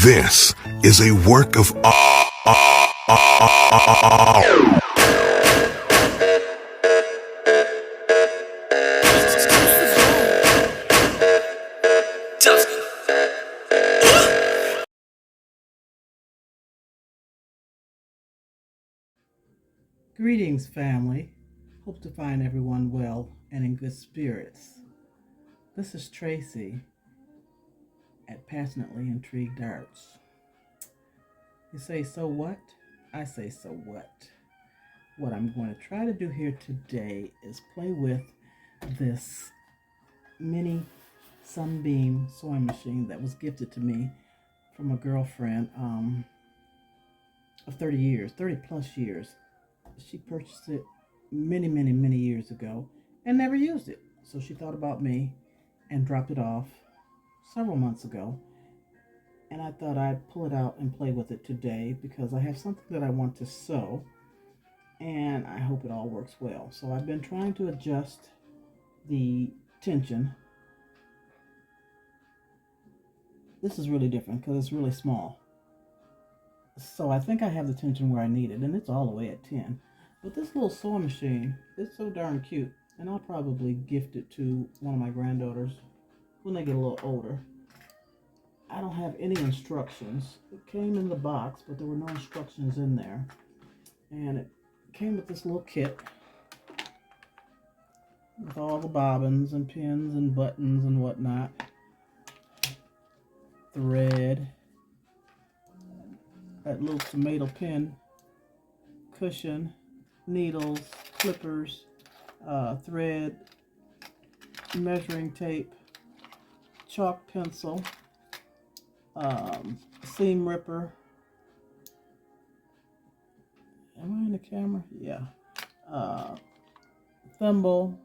This is a work of Greetings, family. Hope to find everyone well and in good spirits. This is Tracy at Passionately Intrigued Arts. You say, so what? I say, so what? What I'm going to try to do here today is play with this mini Sunbeam sewing machine that was gifted to me from a girlfriend of 30 plus years. She purchased it many years ago and never used it. So she thought about me and dropped it off several months ago. And I thought I'd pull it out and play with it today because I have something that I want to sew and I hope it all works well. So I've been trying to adjust the tension. This is really different because it's really small. So I think I have the tension where I need it, and it's all the way at 10. But this little sewing machine is so darn cute, and I'll probably gift it to one of my granddaughters when they get a little older. I don't have any instructions. It came in the box, but there were no instructions in there. And it came with this little kit with all the bobbins and pins and buttons and whatnot. Thread. That little tomato pin cushion, needles, clippers, thread, measuring tape, chalk pencil, seam ripper. Am I in the camera? Yeah. Thimble,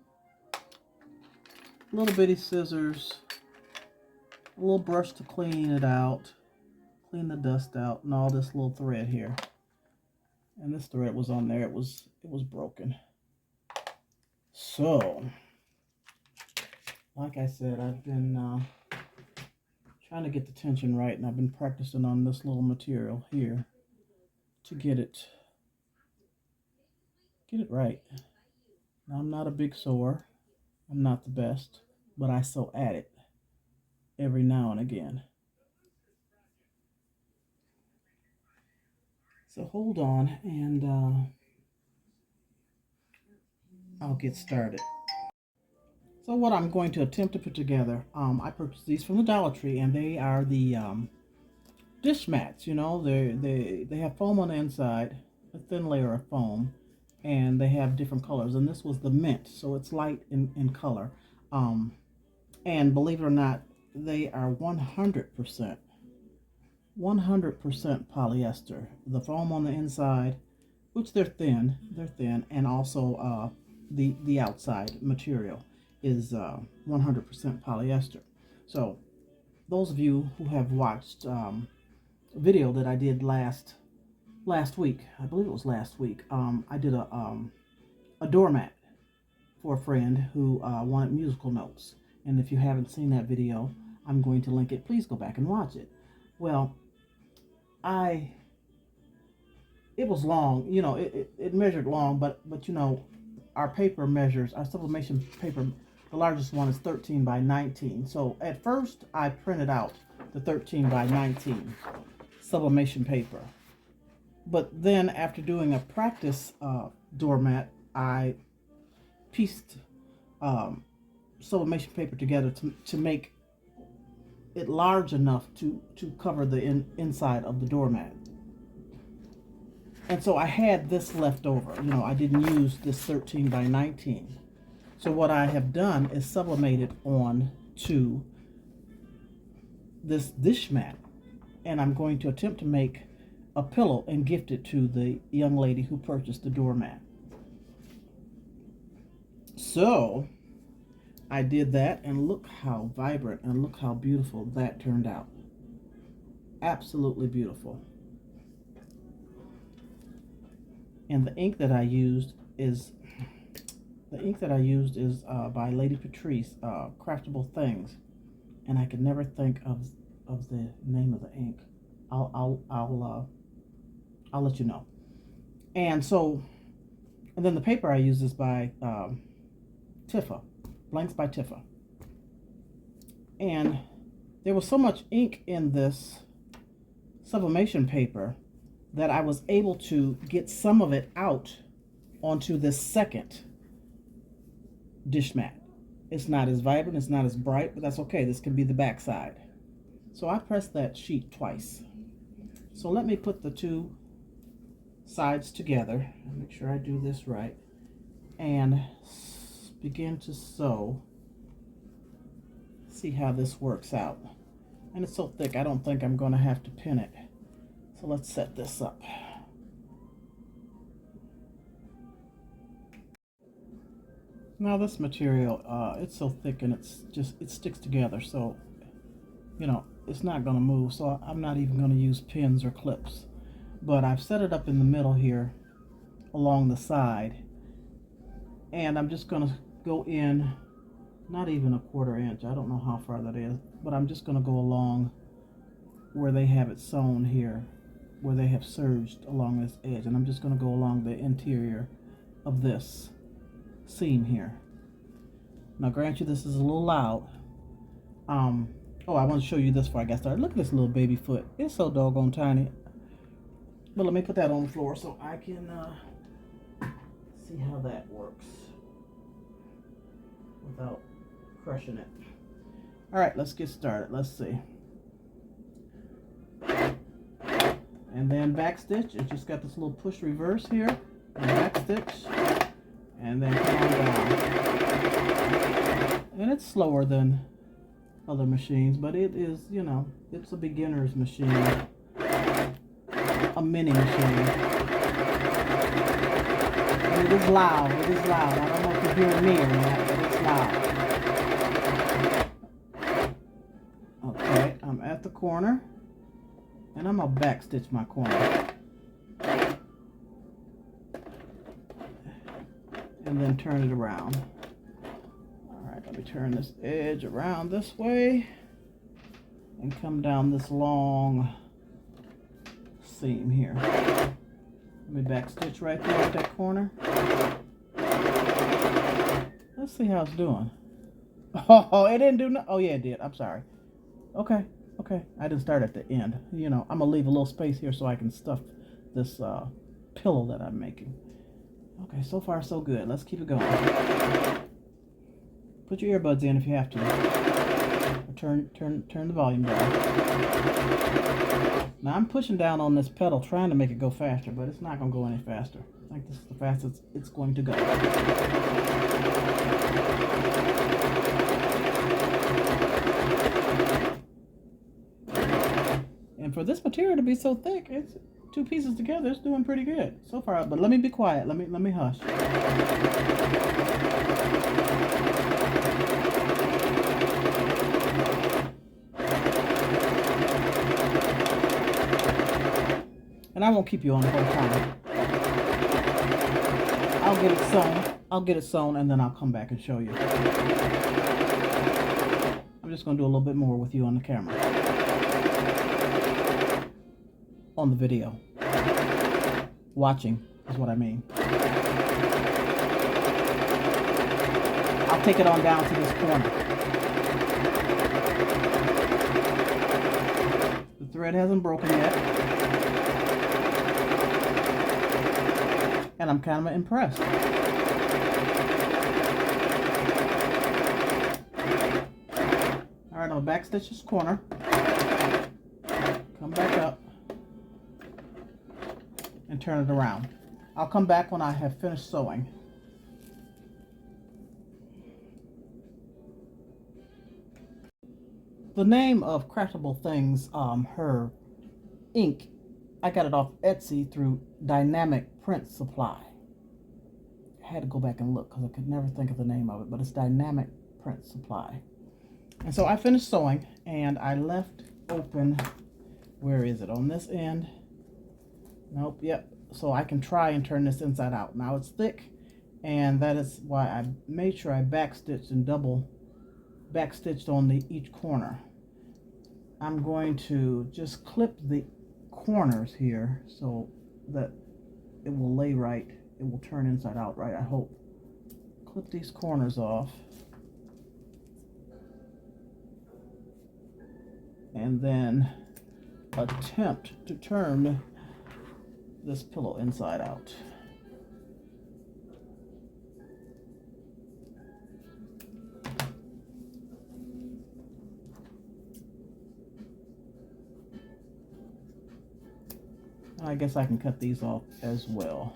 little bitty scissors, a little brush to clean it out, clean the dust out, and all this little thread here. And this thread was on there. It was broken. So, like I said, I've been trying to get the tension right, and I've been practicing on this little material here to get it right. Now, I'm not a big sewer. I'm not the best, but I sew at it every now and again. So hold on, and I'll get started. So what I'm going to attempt to put together, I purchased these from the Dollar Tree, and they are the dish mats. You know, they have foam on the inside, a thin layer of foam, and they have different colors. And this was the mint, so it's light in color. And believe it or not, they are 100% polyester. The foam on the inside, which they're thin, and also the outside material is 100% polyester. So those of you who have watched a video that I did last week, I believe it was last week, I did a doormat for a friend who wanted musical notes. And if you haven't seen that video, I'm going to link it. Please go back and watch it. Well, it was long, you know, it measured long, but you know, our paper measures, our sublimation paper, the largest one is 13 by 19. So at first I printed out the 13 by 19 sublimation paper. But then after doing a practice doormat, I pieced sublimation paper together to make it large enough to cover the inside of the doormat. And so I had this left over. You know, I didn't use this 13 by 19. So what I have done is sublimated on to this dish mat. And I'm going to attempt to make a pillow and gift it to the young lady who purchased the doormat. So I did that, and look how vibrant and look how beautiful that turned out. Absolutely beautiful. And the ink that I used is by Lady Patrice, Craftable Things, and I could never think of the name of the ink. I'll let you know. And so, and then the paper I use is by Tifa, Blanks by Tifa. And there was so much ink in this sublimation paper that I was able to get some of it out onto this second dish mat. It's not as vibrant, it's not as bright, but that's okay. This can be the back side. So I pressed that sheet twice. So let me put the two sides together. Make sure I do this right. And begin to sew. See how this works out. And it's so thick, I don't think I'm going to have to pin it. So let's set this up. Now this material, it's so thick and it sticks together, so you know it's not going to move. So I'm not even going to use pins or clips. But I've set it up in the middle here, along the side, and I'm just going to go in, not even a 1/4 inch. I don't know how far that is, but I'm just going to go along where they have it sewn here, where they have serged along this edge, and I'm just going to go along the interior of this seam here. Now grant you this is a little loud. Oh, I want to show you this before I get started. Look at this little baby foot. It's so doggone tiny. But let me put that on the floor so I can see how that works without crushing it. All right, let's get started. Let's see. And then back stitch. It just got this little push reverse here. And back stitch. And then come on down. And it's slower than other machines, but it is, you know, it's a beginner's machine. A mini machine. And it is loud. It is loud. I don't know if you're hearing me or not, but it's loud. Okay, I'm at the corner. And I'm going to back stitch my corner. And then turn it around. Alright, let me turn this edge around this way and come down this long seam here. Let me back stitch right there at that corner. Let's see how it's doing. Oh, it didn't do no. Oh yeah, it did. I'm sorry. Okay, I didn't start at the end. You know, I'm gonna leave a little space here so I can stuff this pillow that I'm making. Okay, so far so good. Let's keep it going. Put your earbuds in if you have to. Or turn the volume down. Now I'm pushing down on this pedal trying to make it go faster, but it's not going to go any faster. I think this is the fastest it's going to go. And for this material to be so thick, it's two pieces together, it's doing pretty good so far. But let me be quiet. Let me hush. And I won't keep you on the whole time. I'll get it sewn, and then I'll come back and show you. I'm just going to do a little bit more with you on the camera. On the video. Watching is what I mean. I'll take it on down to this corner. The thread hasn't broken yet. And I'm kind of impressed. Alright, I'll backstitch this corner. Come back up. And turn it around. I'll come back when I have finished sewing. The name of Craftable Things, her ink, I got it off Etsy through Dynamic Print Supply. I had to go back and look because I could never think of the name of it, but it's Dynamic Print Supply. And so I finished sewing and I left open, where is it, on this end? Nope, yep. So I can try and turn this inside out. Now it's thick, and that is why I made sure I backstitched and double backstitched on each corner. I'm going to just clip the corners here so that it will lay right. It will turn inside out right, I hope. Clip these corners off. And then attempt to turn this pillow inside out. I guess I can cut these off as well.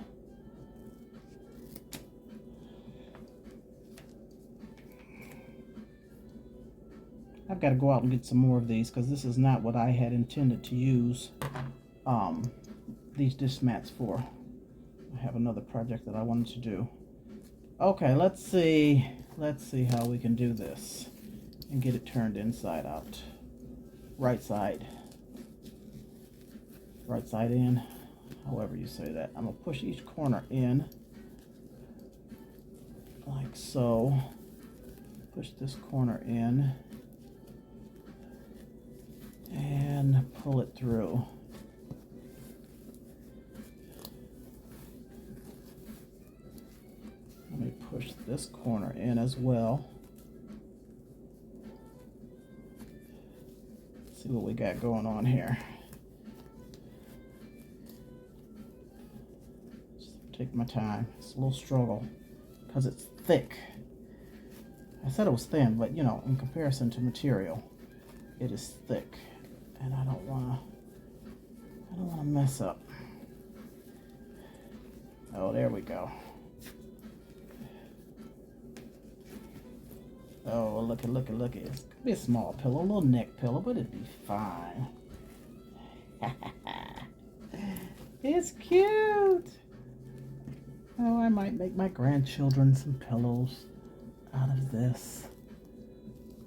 I've got to go out and get some more of these because this is not what I had intended to use these dish mats for. I have another project that I wanted to do. Okay, let's see how we can do this and get it turned inside out. Right side in, however you say that. I'm gonna push each corner in like so. Push this corner in and pull it through. Let me push this corner in as well. Let's see what we got going on here. Just take my time. It's a little struggle because it's thick. I said it was thin, but you know, in comparison to material, it is thick, and I don't wanna mess up. Oh, there we go. Oh, look at. It's gonna be a small pillow, a little neck pillow, but it'd be fine. It's cute. Oh, I might make my grandchildren some pillows out of this.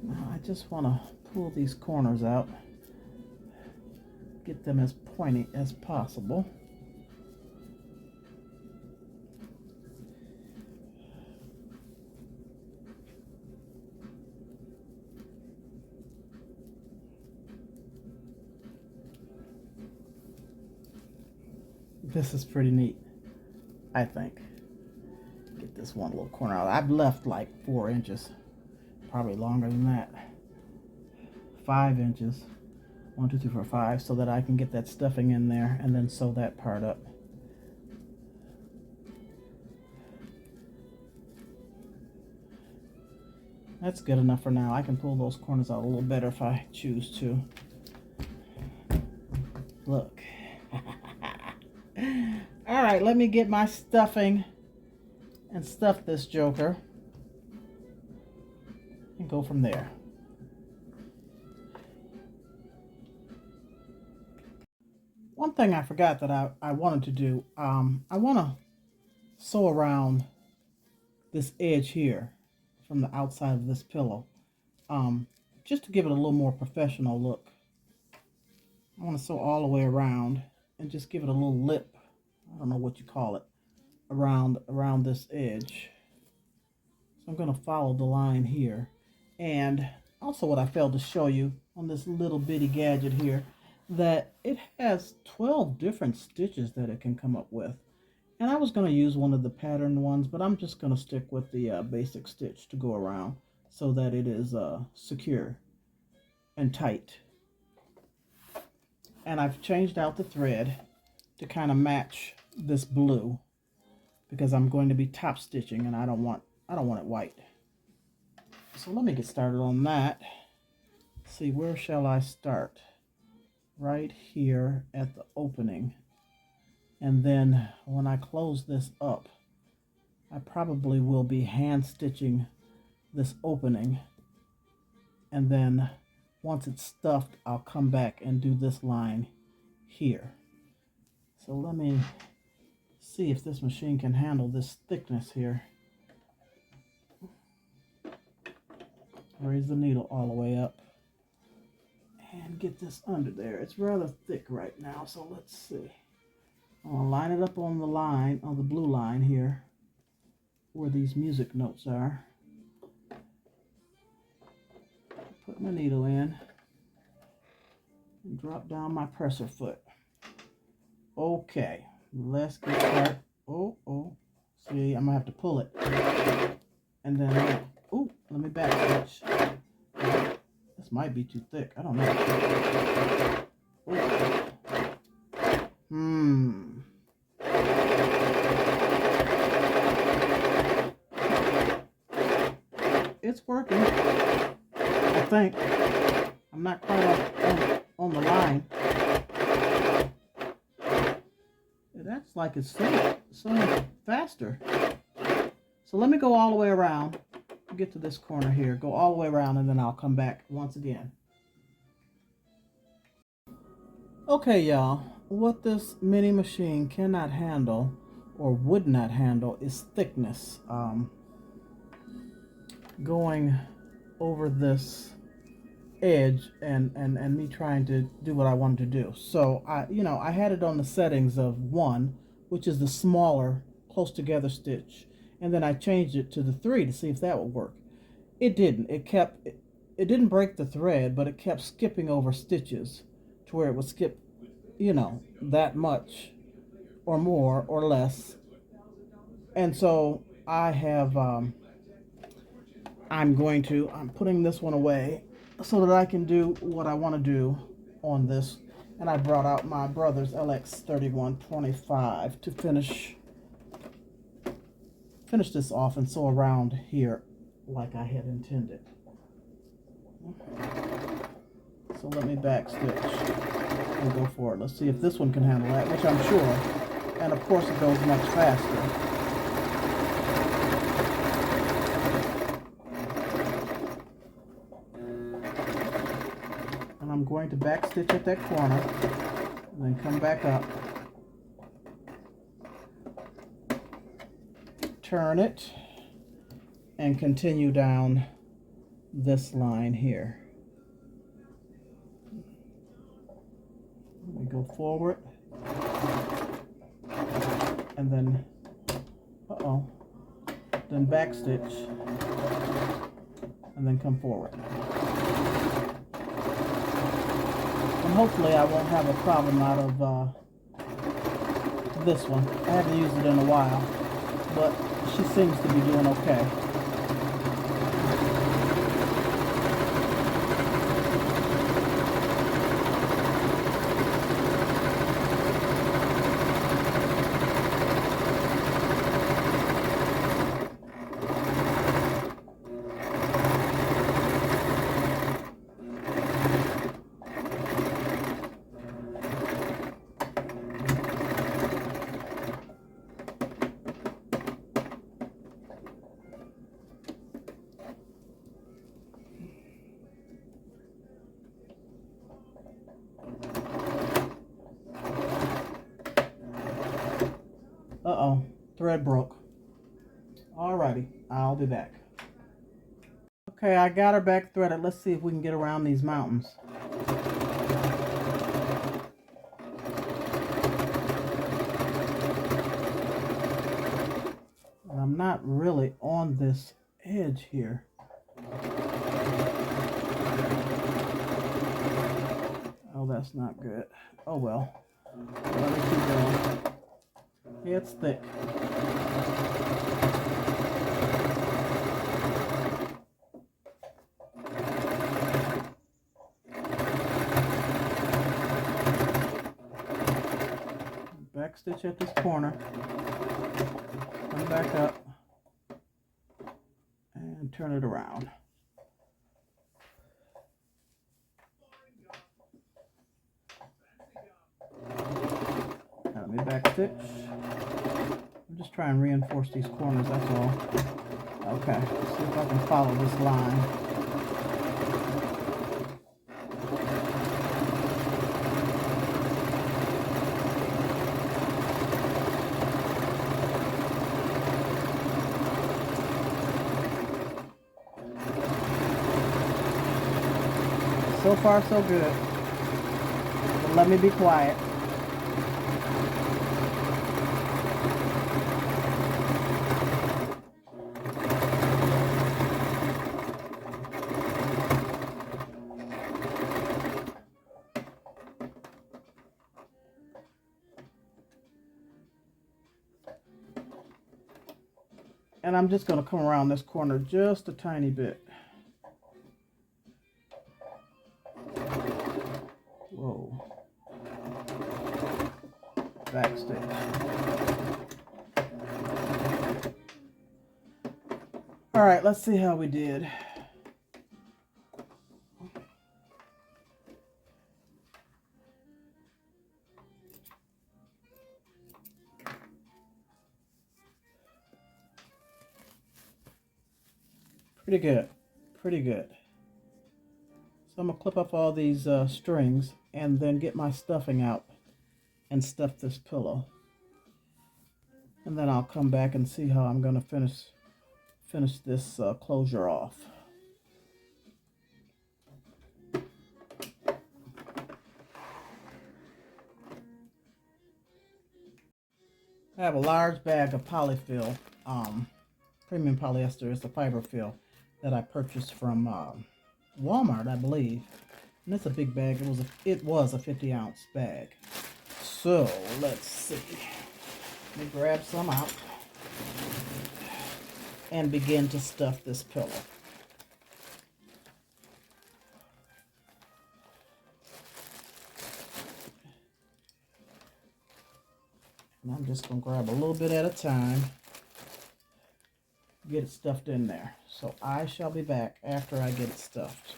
Now, I just want to pull these corners out, get them as pointy as possible. This is pretty neat, I think. Get this one little corner out. I've left like 4 inches, probably longer than that. 5 inches, 1, 2, 3, 4, 5, so that I can get that stuffing in there and then sew that part up. That's good enough for now. I can pull those corners out a little better if I choose to. Look. All right, let me get my stuffing and stuff this joker and go from there. One thing I forgot that I wanted to do, I want to sew around this edge here from the outside of this pillow, just to give it a little more professional look. I want to sew all the way around and just give it a little lip, I don't know what you call it, around this edge. So I'm going to follow the line here. And also what I failed to show you on this little bitty gadget here, that it has 12 different stitches that it can come up with. And I was going to use one of the patterned ones, but I'm just going to stick with the basic stitch to go around so that it is secure and tight. And I've changed out the thread to kind of match this blue because I'm going to be top stitching and I don't want it white. So let me get started on that. Let's see, where shall I start? Right here at the opening. And then when I close this up, I probably will be hand stitching this opening. And then once it's stuffed, I'll come back and do this line here. So let me see if this machine can handle this thickness here. Raise the needle all the way up and get this under there. It's rather thick right now, so let's see. I'm going to line it up on the line, on the blue line here, where these music notes are. Put my needle in. and drop down my presser foot. Okay, let's get started. Oh, see, I'm gonna have to pull it. And then, oh, let me back stitch. This might be too thick, I don't know. Ooh. It's working, I think. I'm not quite on the line. That's like it's so faster. So let me go all the way around. Get to this corner here. Go all the way around, and then I'll come back once again. Okay, y'all. What this mini machine cannot handle, or would not handle, is thickness. Going over this edge and me trying to do what I wanted to do. So I had it on the settings of 1, which is the smaller close together stitch, and then I changed it to the 3 to see if that would work. It didn't. It didn't break the thread, but it kept skipping over stitches to where it would skip, that much or more or less. And so I have I'm putting this one away so that I can do what I want to do on this. And I brought out my brother's LX3125 to finish this off and sew around here like I had intended. So let me back stitch and go for it. Let's see if this one can handle that, which I'm sure. And of course it goes much faster. I'm going to back stitch at that corner and then come back up, turn it, and continue down this line here. Let me go forward and then then back stitch and then come forward. And hopefully I won't have a problem out of this one. I haven't used it in a while, but she seems to be doing okay. Uh-oh, thread broke. Alrighty, I'll be back. Okay, I got her back threaded. Let's see if we can get around these mountains. And I'm not really on this edge here. Oh, that's not good. Oh well. Let me keep going. It's thick. Back stitch at this corner. Come back up and turn it around. Now let me back stitch. I'm just trying to reinforce these corners, that's all. Okay, let's see if I can follow this line. So far, so good. But let me be quiet. And I'm just going to come around this corner just a tiny bit. Whoa. Backstage. All right, let's see how we did. Pretty good. Pretty good. So I'm going to clip up all these strings and then get my stuffing out and stuff this pillow. And then I'll come back and see how I'm going to finish this closure off. I have a large bag of polyfill, premium polyester. It's a fiber fill that I purchased from Walmart, I believe. And it's a big bag. It was a 50-ounce bag. So let's see. Let me grab some out and begin to stuff this pillow. And I'm just going to grab a little bit at a time, get it stuffed in there. So I shall be back after I get it stuffed,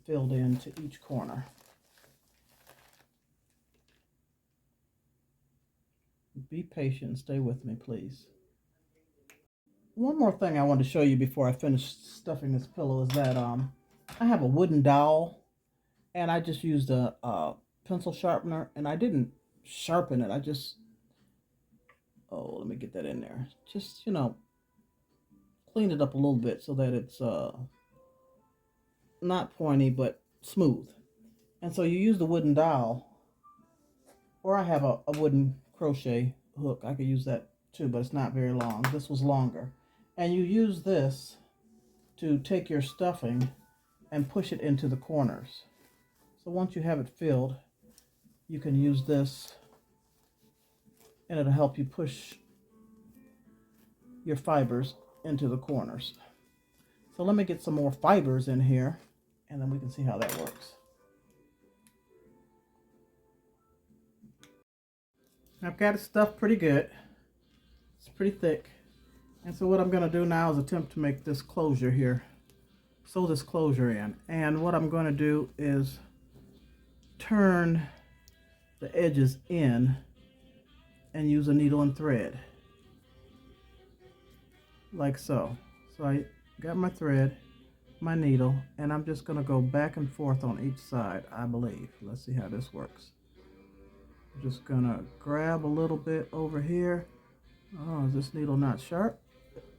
filled into each corner. Be patient and stay with me, please. One more thing I wanted to show you before I finish stuffing this pillow is that I have a wooden dowel, and I just used a pencil sharpener, and I didn't sharpen it. I just, oh, let me get that in there. Just, clean it up a little bit so that it's not pointy but smooth. And so you use the wooden dowel, or I have a wooden crochet hook. I could use that too, but it's not very long. This was longer. And you use this to take your stuffing and push it into the corners. So once you have it filled, you can use this and it'll help you push your fibers into the corners. So let me get some more fibers in here and then we can see how that works. I've got it stuffed pretty good. It's pretty thick. And so what I'm going to do now is attempt to make this closure here. Sew this closure in. And what I'm going to do is turn the edges in and use a needle and thread. Like so. So I got my thread, my needle, and I'm just going to go back and forth on each side, I believe. Let's see how this works. I'm just going to grab a little bit over here. Oh, is this needle not sharp?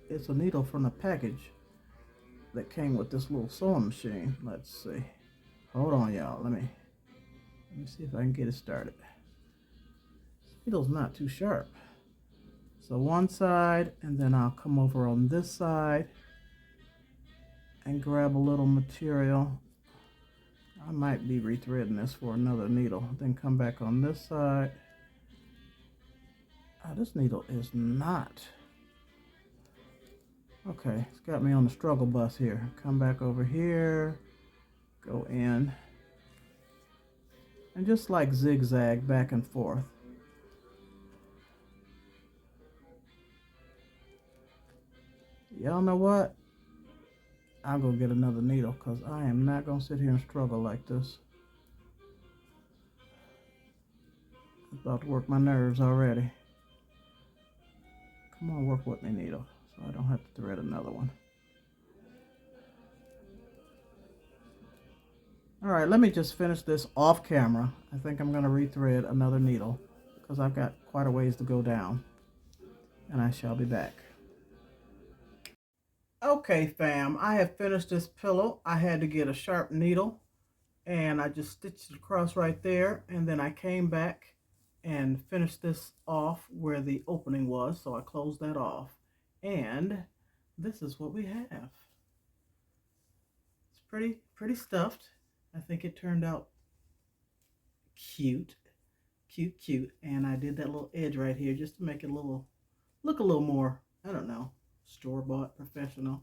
It's a needle from the package that came with this little sewing machine. Let's see. Hold on, y'all. Let me see if I can get it started. This needle's not too sharp. So one side, and then I'll come over on this side and grab a little material. I might be rethreading this for another needle. Then come back on this side. Oh, this needle is not. Okay, it's got me on the struggle bus here. Come back over here, go in, and just like zigzag back and forth. Y'all know what? I'll go get another needle because I am not going to sit here and struggle like this. It's about to work my nerves already. Come on, work with me, needle, so I don't have to thread another one. All right, let me just finish this off camera. I think I'm going to rethread another needle because I've got quite a ways to go down, and I shall be back. Okay, fam, I have finished this pillow. I had to get a sharp needle, and I just stitched it across right there, and then I came back and finished this off where the opening was, so I closed that off, and this is what we have. It's pretty stuffed. I think it turned out cute, and I did that little edge right here just to make it a little look a little more, I don't know, store-bought, professional.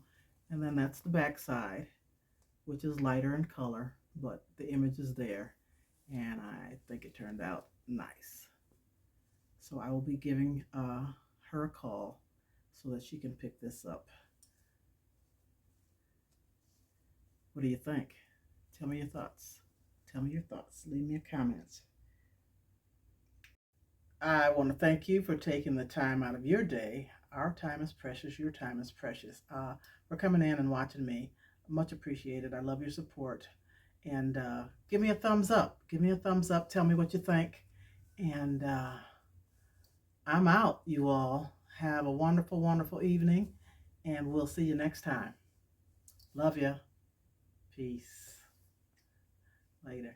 And then that's the back side, which is lighter in color, but the image is there. And I think it turned out nice. So I will be giving her a call so that she can pick this up. What do you think? Tell me your thoughts. Tell me your thoughts. Leave me a comment. I want to thank you for taking the time out of your day. Our time is precious. Your time is precious. For coming in and watching me. Much appreciated. I love your support. And give me a thumbs up. Give me a thumbs up. Tell me what you think. And I'm out, you all. Have a wonderful, wonderful evening. And we'll see you next time. Love ya. Peace. Later.